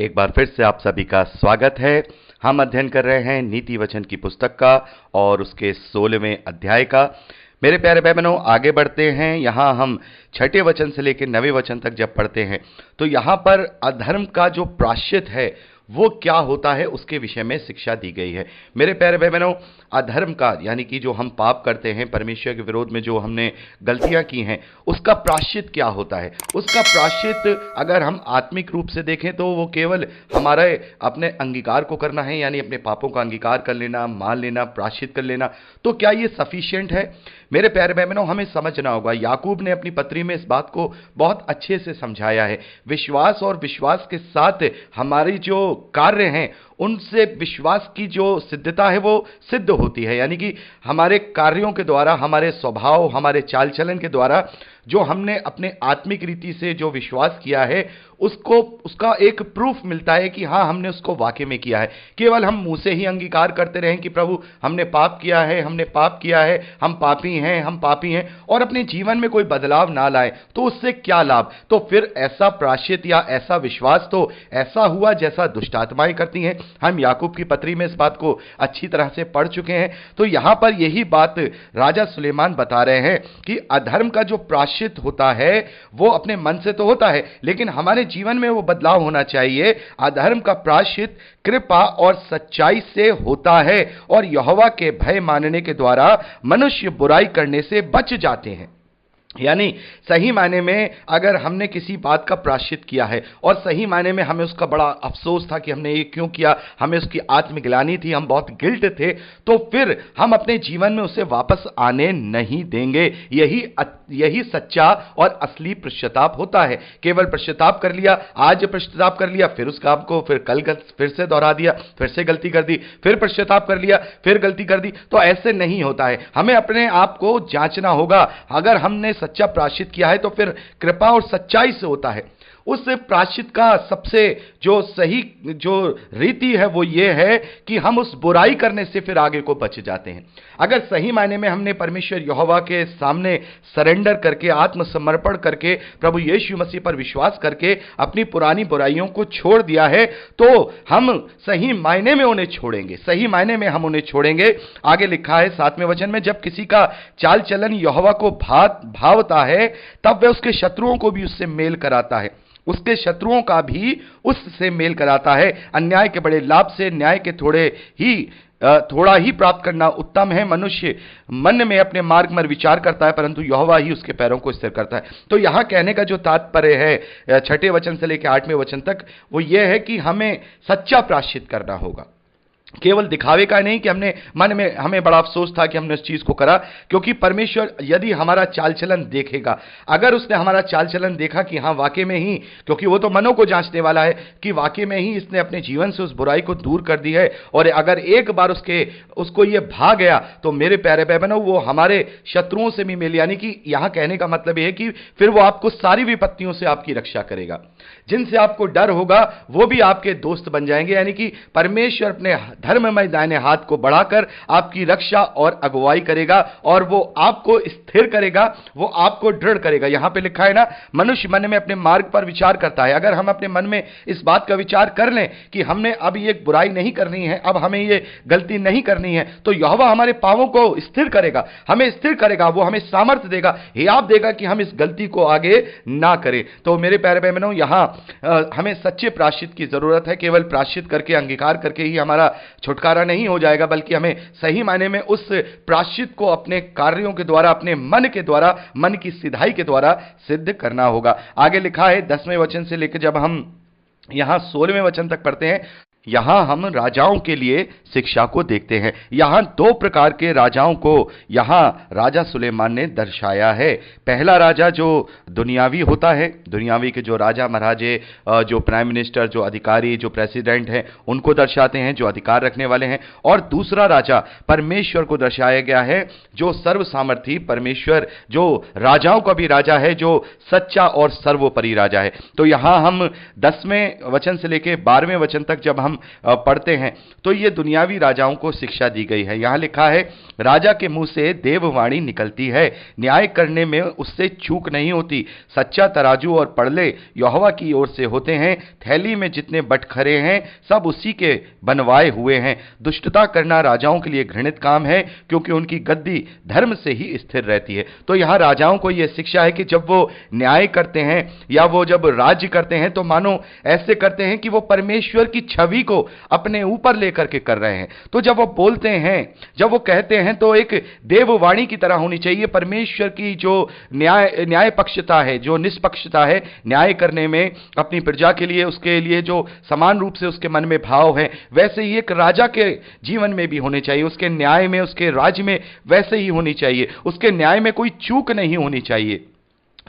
एक बार फिर से आप सभी का स्वागत है। हम अध्ययन कर रहे हैं नीति वचन की पुस्तक का और उसके 16वें अध्याय का। मेरे प्यारे भाई बहनों, आगे बढ़ते हैं। यहाँ हम 6ठे वचन से लेकर 9वें वचन तक जब पढ़ते हैं तो यहाँ पर अधर्म का जो प्रायश्चित है वो क्या होता है उसके विषय में शिक्षा दी गई है। मेरे प्यारे भाई बहनों, अधर्म का यानी कि जो हम पाप करते हैं, परमेश्वर के विरोध में जो हमने गलतियां की हैं, उसका प्रायश्चित क्या होता है। उसका प्रायश्चित अगर हम आत्मिक रूप से देखें तो वो केवल हमारे अपने अंगीकार को करना है, यानी अपने पापों का अंगीकार कर लेना, मान लेना, प्रायश्चित कर लेना। तो क्या ये सफिशिएंट है? मेरे प्यारे भाई बहनों, हमें समझना होगा। याकूब ने अपनी पत्री में इस बात को बहुत अच्छे से समझाया है। विश्वास और विश्वास के साथ हमारी जो कार्य हैं उनसे विश्वास की जो सिद्धता है वो सिद्ध होती है, यानी कि हमारे कार्यों के द्वारा, हमारे स्वभाव, हमारे चाल चलन के द्वारा जो हमने अपने आत्मिक रीति से जो विश्वास किया है उसका एक प्रूफ मिलता है कि हाँ, हमने उसको वाकई में किया है। केवल हम मुंह से ही अंगीकार करते रहें कि प्रभु हमने पाप किया है, हमने पाप किया है, हम पापी हैं, हम पापी हैं, और अपने जीवन में कोई बदलाव ना लाएं, तो उससे क्या लाभ? तो फिर ऐसा प्रायश्चित या ऐसा विश्वास तो ऐसा हुआ जैसा दुष्ट आत्माएं करती हैं। हम याकूब की पत्री में इस बात को अच्छी तरह से पढ़ चुके हैं। तो यहां पर यही बात राजा सुलेमान बता रहे हैं कि अधर्म का जो प्रायश्चित होता है वो अपने मन से तो होता है, लेकिन हमारे जीवन में वो बदलाव होना चाहिए। अधर्म का प्रायश्चित कृपा और सच्चाई से होता है और यहोवा के भय मानने के द्वारा मनुष्य बुराई करने से बच जाते हैं। यानी सही मायने में अगर हमने किसी बात का प्रायश्चित किया है और सही मायने में हमें उसका बड़ा अफसोस था कि हमने ये क्यों किया, हमें उसकी आत्मग्लानि थी, हम बहुत गिल्ट थे, तो फिर हम अपने जीवन में उसे वापस आने नहीं देंगे। यही सच्चा और असली पश्चाताप होता है। केवल पश्चाताप कर लिया, आज पश्चाताप कर लिया, फिर उस काम को फिर कल फिर से दोहरा दिया, फिर से गलती कर दी, फिर पश्चाताप कर लिया, फिर गलती कर दी, तो ऐसे नहीं होता है। हमें अपने आप को जांचना होगा। अगर हमने सच्चा प्रायश्चित किया है तो फिर कृपा और सच्चाई से होता है। उस प्रायश्चित का सबसे जो सही जो रीति है वो ये है कि हम उस बुराई करने से फिर आगे को बच जाते हैं। अगर सही मायने में हमने परमेश्वर यहोवा के सामने सरेंडर करके, आत्मसमर्पण करके, प्रभु यीशु मसीह पर विश्वास करके अपनी पुरानी बुराइयों को छोड़ दिया है, तो हम सही मायने में उन्हें छोड़ेंगे, सही मायने में हम उन्हें छोड़ेंगे। आगे लिखा है 7वें वचन में, जब किसी का चाल चलन यहोवा को भावता है तब वह उसके शत्रुओं को भी उससे मेल कराता है, उसके शत्रुओं का भी उससे मेल कराता है। अन्याय के बड़े लाभ से न्याय के थोड़ा ही प्राप्त करना उत्तम है। मनुष्य मन में अपने मार्ग में विचार करता है, परंतु यहोवा ही उसके पैरों को स्थिर करता है। तो यहां कहने का जो तात्पर्य है 6ठे वचन से लेकर 8वें वचन तक, वो ये है कि हमें सच्चा प्रायश्चित करना होगा। केवल दिखावे का नहीं कि हमने मन में, हमें बड़ा अफसोस था कि हमने उस चीज को करा, क्योंकि परमेश्वर यदि हमारा चाल चलन देखेगा, अगर उसने हमारा चाल चलन देखा कि हाँ वाकई में ही, क्योंकि वो तो मनों को जांचने वाला है कि वाकई में ही इसने अपने जीवन से उस बुराई को दूर कर दी है, और अगर एक बार उसको ये भाग गया, तो मेरे प्यारे भाई बहनों वो हमारे शत्रुओं से भी मिल, यानी कि यहां कहने का मतलब यह है कि फिर वो आपको सारी विपत्तियों से आपकी रक्षा करेगा। जिनसे आपको डर होगा वो भी आपके दोस्त बन जाएंगे, यानी कि परमेश्वर अपने धर्ममय दाहिने हाथ को बढ़ाकर आपकी रक्षा और अगुवाई करेगा, और वो आपको स्थिर करेगा, वो आपको दृढ़ करेगा। यहां पे लिखा है ना, मनुष्य मन में अपने मार्ग पर विचार करता है। अगर हम अपने मन में इस बात का विचार कर लें कि हमने अब ये बुराई नहीं करनी है, अब हमें ये गलती नहीं करनी है, तो यहोवा हमारे पांवों को स्थिर करेगा, हमें स्थिर करेगा, वो हमें सामर्थ्य देगा, हियाव देगा कि हम इस गलती को आगे ना करें। तो मेरे प्यारे भाई बहनों, यहां हमें सच्चे प्रायश्चित की जरूरत है। केवल प्रायश्चित करके, अंगीकार करके ही हमारा छुटकारा नहीं हो जाएगा, बल्कि हमें सही मायने में उस प्रायश्चित को अपने कार्यों के द्वारा, अपने मन के द्वारा, मन की सिधाई के द्वारा सिद्ध करना होगा। आगे लिखा है 10वें वचन से लेकर जब हम यहां 16वें वचन तक पढ़ते हैं, यहां हम राजाओं के लिए शिक्षा को देखते हैं। यहां 2 प्रकार के राजाओं को यहां राजा सुलेमान ने दर्शाया है। पहला राजा जो दुनियावी होता है, दुनियावी के जो राजा महाराजे, जो प्राइम मिनिस्टर, जो अधिकारी, जो प्रेसिडेंट हैं, उनको दर्शाते हैं, जो अधिकार रखने वाले हैं। और दूसरा राजा परमेश्वर को दर्शाया गया है, जो सर्व सामर्थी परमेश्वर, जो राजाओं का भी राजा है, जो सच्चा और सर्वोपरि राजा है। तो यहां हम 10वें वचन से लेकर 12वें वचन तक जब हम हम पढ़ते हैं तो ये दुनियावी राजाओं को शिक्षा दी गई है। यहां लिखा है, राजा के मुंह से देववाणी निकलती है, न्याय करने में उससे चूक नहीं होती। सच्चा तराजू और पड़ले यहोवा की ओर से होते हैं, थैली में जितने बटखरे हैं सब उसी के बनवाए हुए हैं। दुष्टता करना राजाओं के लिए घृणित काम है, क्योंकि उनकी गद्दी धर्म से ही स्थिर रहती है। तो यहां राजाओं को यह शिक्षा है कि जब वो न्याय करते हैं या वो जब राज्य करते हैं तो मानो ऐसे करते हैं कि वो परमेश्वर की छवि को अपने ऊपर लेकर के कर रहे हैं। तो जब वो बोलते हैं, जब वो कहते हैं तो एक देववाणी की तरह होनी चाहिए। परमेश्वर की जो न्याय पक्षता है, जो निष्पक्षता है न्याय करने में अपनी प्रजा के लिए, उसके लिए जो समान रूप से उसके मन में भाव है, वैसे ही एक राजा के जीवन में भी होने चाहिए, उसके न्याय में, उसके राज्य में वैसे ही होनी चाहिए। उसके न्याय में कोई चूक नहीं होनी चाहिए।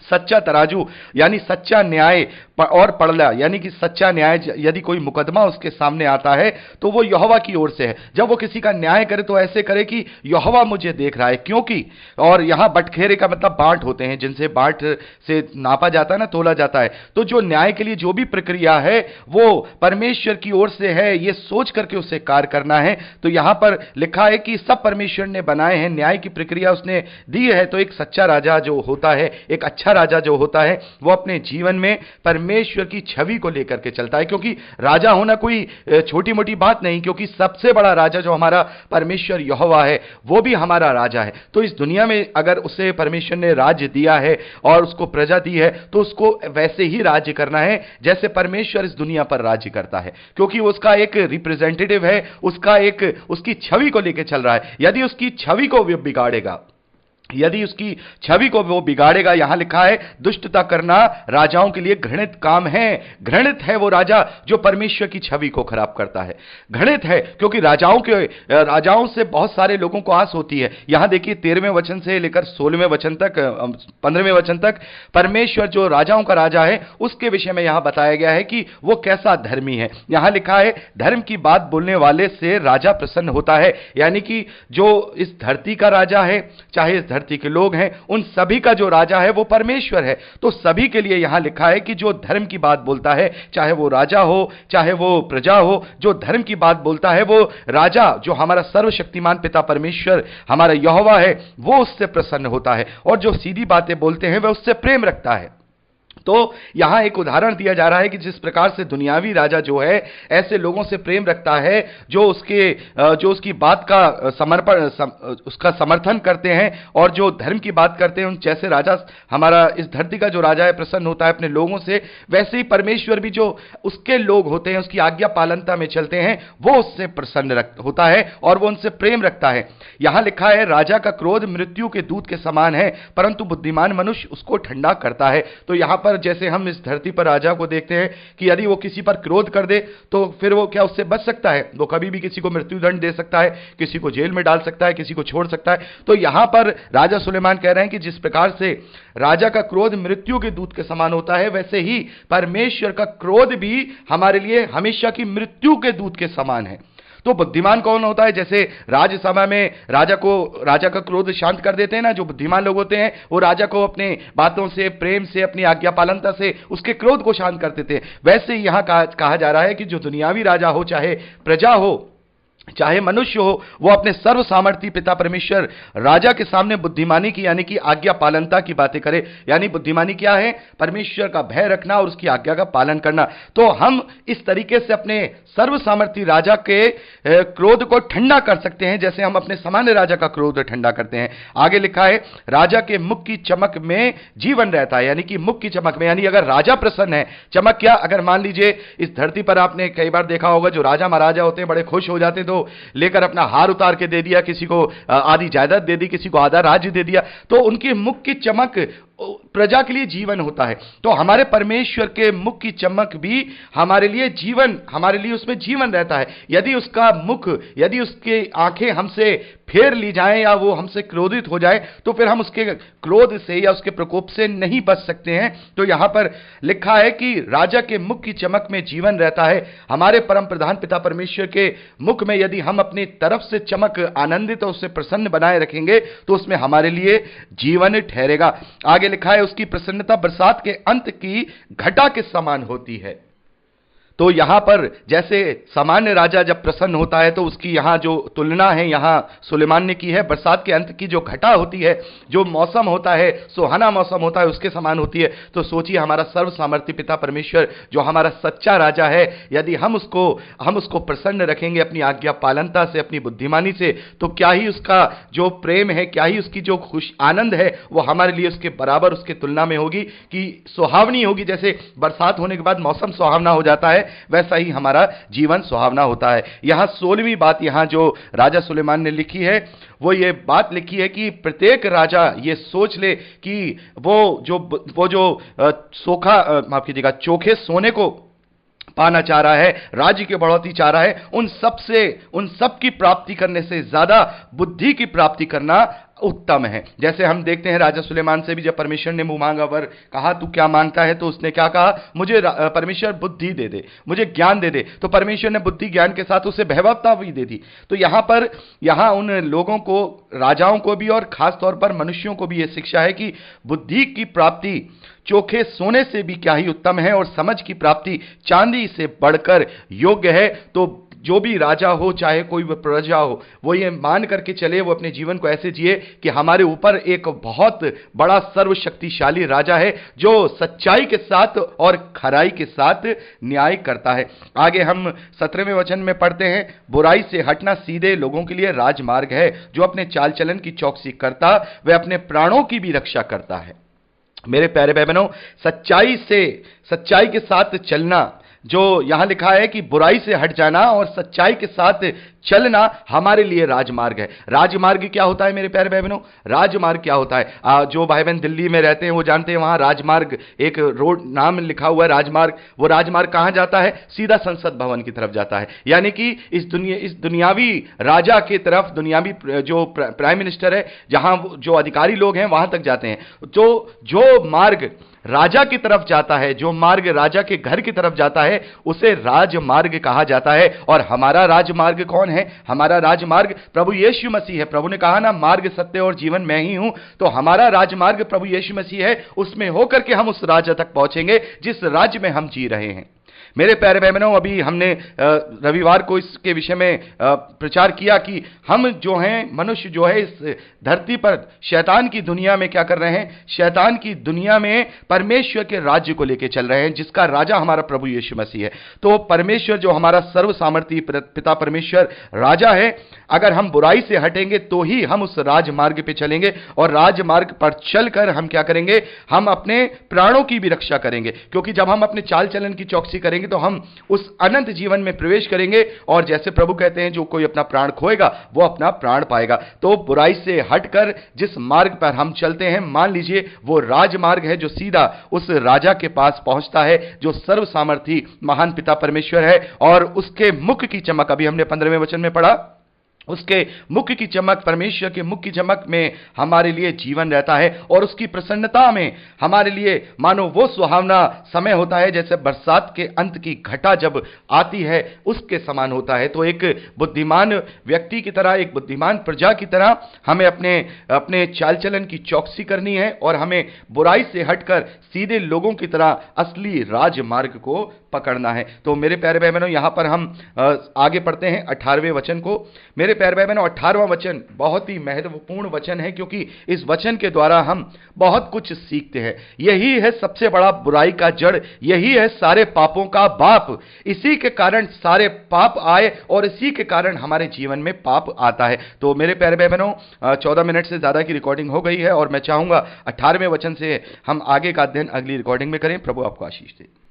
सच्चा तराजू यानी सच्चा न्याय और पड़ला यानी कि सच्चा न्याय, यदि कोई मुकदमा उसके सामने आता है तो वो यहोवा की ओर से है। जब वो किसी का न्याय करे तो ऐसे करे कि यहोवा मुझे देख रहा है, क्योंकि, और यहां बटखेरे का मतलब बांट होते हैं, जिनसे बांट से नापा जाता है ना, तोला जाता है। तो जो न्याय के लिए जो भी प्रक्रिया है वो परमेश्वर की ओर से है, ये सोच करके उसे कार्य करना है। तो यहां पर लिखा है कि सब परमेश्वर ने बनाए हैं, न्याय की प्रक्रिया उसने दी है। तो एक सच्चा राजा जो होता है, एक अच्छा राजा जो होता है, वो अपने जीवन में परमेश्वर की छवि को लेकर के चलता है। क्योंकि राजा होना कोई छोटी मोटी बात नहीं, क्योंकि सबसे बड़ा राजा जो हमारा परमेश्वर यहोवा है वो भी हमारा राजा है। तो इस दुनिया में अगर उसे परमेश्वर ने राज्य दिया है और उसको प्रजा दी है तो उसको वैसे ही राज्य करना है जैसे परमेश्वर इस दुनिया पर राज्य करता है, क्योंकि उसका एक रिप्रेजेंटेटिव है, उसका एक, उसकी छवि को लेकर चल रहा है। यदि उसकी छवि को वो बिगाड़ेगा, यदि उसकी छवि को वो बिगाड़ेगा, यहां लिखा है दुष्टता करना राजाओं के लिए घृणित काम है। घृणित है वो राजा जो परमेश्वर की छवि को खराब करता है। घृणित है, क्योंकि राजाओं से बहुत सारे लोगों को आस होती है। यहां देखिए 13वें वचन से लेकर 16वें वचन तक, 15वें वचन तक परमेश्वर जो राजाओं का राजा है उसके विषय में यहां बताया गया है कि वो कैसा धर्मी है। यहां लिखा है, धर्म की बात बोलने वाले से राजा प्रसन्न होता है। यानी कि जो इस धरती का राजा है, चाहे इस धरती के लोग हैं, उन सभी का जो राजा है वो परमेश्वर है। तो सभी के लिए यहां लिखा है कि जो धर्म की बात बोलता है, चाहे वो राजा हो चाहे वो प्रजा हो, जो धर्म की बात बोलता है वो राजा, जो हमारा सर्वशक्तिमान पिता परमेश्वर हमारा यहोवा है, वो उससे प्रसन्न होता है। और जो सीधी बातें बोलते हैं वह उससे प्रेम रखता है। तो यहां एक उदाहरण दिया जा रहा है कि जिस प्रकार से दुनियावी राजा जो है ऐसे लोगों से प्रेम रखता है जो उसकी बात का उसका समर्थन करते हैं और जो धर्म की बात करते हैं, उन जैसे राजा हमारा इस धरती का जो राजा है प्रसन्न होता है अपने लोगों से, वैसे ही परमेश्वर भी जो उसके लोग होते हैं, उसकी आज्ञा पालनता में चलते हैं, वो उससे प्रसन्न होता है और वो उनसे प्रेम रखता है। यहां लिखा है, राजा का क्रोध मृत्यु के दूत के समान है, परंतु बुद्धिमान मनुष्य उसको ठंडा करता है। तो यहां पर जैसे हम इस धरती पर राजा को देखते हैं कि यदि वो किसी पर क्रोध कर दे तो फिर वो क्या उससे बच सकता है? वो कभी भी किसी को मृत्युदंड दे सकता है, किसी को जेल में डाल सकता है, किसी को छोड़ सकता है। तो यहां पर राजा सुलेमान कह रहे हैं कि जिस प्रकार से राजा का क्रोध मृत्यु के दूत के समान होता है, वैसे ही परमेश्वर का क्रोध भी हमारे लिए हमेशा की मृत्यु के दूत के समान है। तो बुद्धिमान कौन होता है? जैसे राज्यसभा में राजा का क्रोध शांत कर देते हैं ना, जो बुद्धिमान लोग होते हैं वो राजा को अपने बातों से, प्रेम से, अपनी आज्ञा पालनता से उसके क्रोध को शांत कर देते हैं। वैसे ही यहां कहा जा रहा है कि जो दुनियावी राजा हो, चाहे प्रजा हो, चाहे मनुष्य हो, वो अपने सर्व सामर्थी पिता परमेश्वर राजा के सामने बुद्धिमानी की यानी कि आज्ञा पालनता की बातें करे। यानी बुद्धिमानी क्या है? परमेश्वर का भय रखना और उसकी आज्ञा का पालन करना। तो हम इस तरीके से अपने सर्व सामर्थी राजा के क्रोध को ठंडा कर सकते हैं जैसे हम अपने सामान्य राजा का क्रोध ठंडा करते हैं। आगे लिखा है, राजा के मुख की चमक में जीवन रहता है। यानी कि मुख की चमक में, यानी अगर राजा प्रसन्न है, चमक क्या? अगर मान लीजिए इस धरती पर आपने कई बार देखा होगा जो राजा महाराजा होते हैं बड़े खुश हो जाते हैं, तो लेकर अपना हार उतार के दे दिया, किसी को आधी जायदाद दे दी, किसी को आधा राज्य दे दिया, तो उनके मुख की चमक प्रजा के लिए जीवन होता है। तो हमारे परमेश्वर के मुख की चमक भी हमारे लिए जीवन, हमारे लिए उसमें जीवन रहता है। यदि उसका मुख, यदि उसकी आंखें हमसे फेर ली जाएं या वो हमसे क्रोधित हो जाए तो फिर हम उसके क्रोध से या उसके प्रकोप से नहीं बच सकते हैं। तो यहां पर लिखा है कि राजा के मुख की चमक में जीवन रहता है। हमारे परम प्रधान पिता परमेश्वर के मुख में यदि हम अपनी तरफ से चमक, आनंदित और उससे प्रसन्न बनाए रखेंगे तो उसमें हमारे लिए जीवन ठहरेगा। आगे लिखा है, उसकी प्रसन्नता बरसात के अंत की घटा के समान होती है। तो यहां पर जैसे सामान्य राजा जब प्रसन्न होता है तो उसकी यहां जो तुलना है यहां सुलेमान ने की है, बरसात के अंत की जो घटा होती है, जो मौसम होता है, सुहाना मौसम होता है, उसके समान होती है। तो सोचिए हमारा सर्व सामर्थ्य पिता परमेश्वर जो हमारा सच्चा राजा है, यदि हम उसको प्रसन्न रखेंगे अपनी आज्ञा पालनता से, अपनी बुद्धिमानी से, तो क्या ही उसका जो प्रेम है, क्या ही उसकी जो खुश आनंद है, वो हमारे लिए उसके बराबर, उसके तुलना में होगी कि सुहावनी होगी। जैसे बरसात होने के बाद मौसम सुहावना हो जाता है, वैसा ही हमारा जीवन सुहावना होता है। यहां 16वीं बात यहां जो राजा सुलेमान ने लिखी है, वो ये बात लिखी है कि प्रत्येक राजा ये सोच ले कि वो जो माफ कीजिएगा, चोखे सोने को पाना चाह रहा है, राज्य की बढ़ोतरी चाह रहा है, उन सब की प्राप्ति करने से ज्यादा बुद्धि की प्राप्ति करना उत्तम है। जैसे हम देखते हैं राजा सुलेमान से भी जब परमेश्वर ने मुंह मांगा वर कहा तू क्या मांगता है, तो उसने क्या कहा, मुझे परमेश्वर बुद्धि दे दे, मुझे ज्ञान दे दे। तो परमेश्वर ने बुद्धि ज्ञान के साथ उसे वैभवता भी दे दी। तो यहां उन लोगों को, राजाओं को भी और खास तौर पर मनुष्यों को भी यह शिक्षा है कि बुद्धि की प्राप्ति चोखे सोने से भी क्या ही उत्तम है और समझ की प्राप्ति चांदी से बढ़कर योग्य है। तो जो भी राजा हो, चाहे कोई प्रजा हो, वो ये मान करके चले, वो अपने जीवन को ऐसे जिए कि हमारे ऊपर एक बहुत बड़ा सर्वशक्तिशाली राजा है जो सच्चाई के साथ और खराई के साथ न्याय करता है। आगे हम 17वें वचन में पढ़ते हैं, बुराई से हटना सीधे लोगों के लिए राजमार्ग है, जो अपने चाल चलन की चौकसी करता वह अपने प्राणों की भी रक्षा करता है। मेरे प्यारे भाई बहनों, सच्चाई के साथ चलना, जो यहां लिखा है कि बुराई से हट जाना और सच्चाई के साथ चलना हमारे लिए राजमार्ग है। राजमार्ग क्या होता है मेरे प्यारे भाई बहनों? राजमार्ग क्या होता है? जो भाई बहन दिल्ली में रहते हैं वो जानते हैं, वहां राजमार्ग एक रोड नाम लिखा हुआ है राजमार्ग। वो राजमार्ग कहां जाता है? सीधा संसद भवन की तरफ जाता है, यानी कि इस दुनियावी राजा की तरफ, दुनियावी जो प्राइम मिनिस्टर है, जहां जो अधिकारी लोग हैं वहां तक जाते हैं। जो मार्ग राजा की तरफ जाता है, जो मार्ग राजा के घर की तरफ जाता है, उसे राजमार्ग कहा जाता है। और हमारा राजमार्ग कौन है? हमारा राजमार्ग प्रभु यीशु मसीह है। प्रभु ने कहा ना, मार्ग सत्य और जीवन मैं ही हूं। तो हमारा राजमार्ग प्रभु यीशु मसीह है, उसमें होकर के हम उस राज्य तक पहुंचेंगे जिस राज्य में हम जी रहे हैं। मेरे प्यारे भाई बहनों, अभी हमने रविवार को इसके विषय में प्रचार किया कि हम जो हैं, मनुष्य जो है इस धरती पर शैतान की दुनिया में क्या कर रहे हैं? शैतान की दुनिया में परमेश्वर के राज्य को लेकर चल रहे हैं, जिसका राजा हमारा प्रभु यीशु मसीह है। तो परमेश्वर जो हमारा सर्व सामर्थी पिता परमेश्वर राजा है, अगर हम बुराई से हटेंगे तो ही हम उस राजमार्ग पे चलेंगे, और राजमार्ग पर चलकर हम क्या करेंगे? हम अपने प्राणों की भी रक्षा करेंगे, क्योंकि जब हम अपने चाल चलन की चौकसी करेंगे तो हम उस अनंत जीवन में प्रवेश करेंगे। और जैसे प्रभु कहते हैं, जो कोई अपना प्राण खोएगा वो अपना प्राण पाएगा। तो बुराई से हटकर जिस मार्ग पर हम चलते हैं, मान लीजिए वो राजमार्ग है जो सीधा उस राजा के पास पहुंचता है, जो सर्व सामर्थी महान पिता परमेश्वर है। और उसके मुख की चमक, अभी हमने 15वें वचन में पढ़ा, उसके मुख की चमक, परमेश्वर के मुख की चमक में हमारे लिए जीवन रहता है, और उसकी प्रसन्नता में हमारे लिए मानो वो सुहावना समय होता है जैसे बरसात के अंत की घटा जब आती है उसके समान होता है। तो एक बुद्धिमान व्यक्ति की तरह, एक बुद्धिमान प्रजा की तरह हमें अपने चाल चलन की चौकसी करनी है, और हमें बुराई से हटकर सीधे लोगों की तरह असली राजमार्ग को पकड़ना है। तो मेरे प्यारे भाई बहनों, यहां पर हम आगे पढ़ते हैं 18वें वचन को। मेरे प्यारे भाई बहनों, 18वां वचन बहुत ही महत्वपूर्ण वचन है, क्योंकि इस वचन के द्वारा हम बहुत कुछ सीखते हैं। यही है सबसे बड़ा बुराई का जड़, यही है सारे पापों का बाप। इसी के कारण सारे पाप आए, और इसी के कारण हमारे जीवन में पाप आता है। तो मेरे प्यारे भाई बहनों, 14 मिनट से ज्यादा की रिकॉर्डिंग हो गई है, और मैं चाहूंगा 18वें वचन से हम आगे का अध्ययन अगली रिकॉर्डिंग में करें। प्रभु आपको आशीष दे।